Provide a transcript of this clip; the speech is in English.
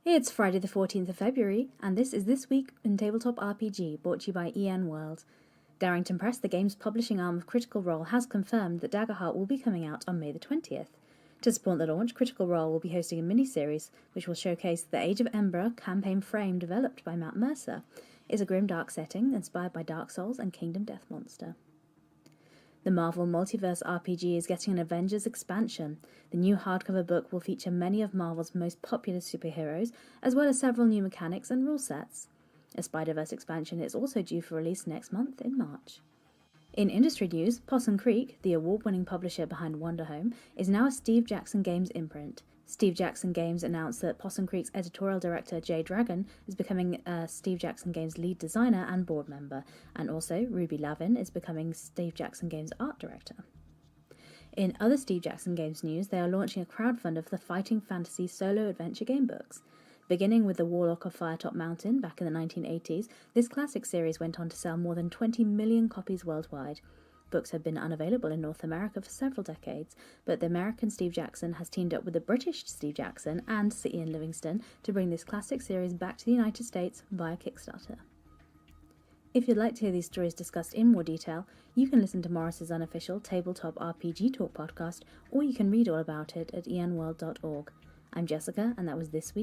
It's Friday the 14th of February, and this is This Week in Tabletop RPG, brought to you by EN World. Darrington Press, the game's publishing arm of Critical Role, has confirmed that Daggerheart will be coming out on May the 20th. To support the launch, Critical Role will be hosting a mini-series, which will showcase the Age of Ember campaign frame developed by Matt Mercer. It's a grimdark setting inspired by Dark Souls and Kingdom Death Monster. The Marvel Multiverse RPG is getting an Avengers expansion. The new hardcover book will feature many of Marvel's most popular superheroes, as well as several new mechanics and rule sets. A Spider-Verse expansion is also due for release next month in March. In industry news, Possum Creek, the award-winning publisher behind Wonderhome, is now a Steve Jackson Games imprint. Steve Jackson Games announced that Possum Creek's editorial director Jay Dragon is becoming Steve Jackson Games lead designer and board member, and also Ruby Lavin is becoming Steve Jackson Games art director. In other Steve Jackson Games news, they are launching a crowdfund of the Fighting Fantasy solo adventure game books. Beginning with The Warlock of Firetop Mountain back in the 1980s, this classic series went on to sell more than 20 million copies worldwide. Books have been unavailable in North America for several decades, but the American Steve Jackson has teamed up with the British Steve Jackson and Sir Ian Livingstone to bring this classic series back to the United States via Kickstarter. If you'd like to hear these stories discussed in more detail, you can listen to Morris's unofficial Tabletop RPG Talk podcast, or you can read all about it at enworld.org. I'm Jessica, and that was This Week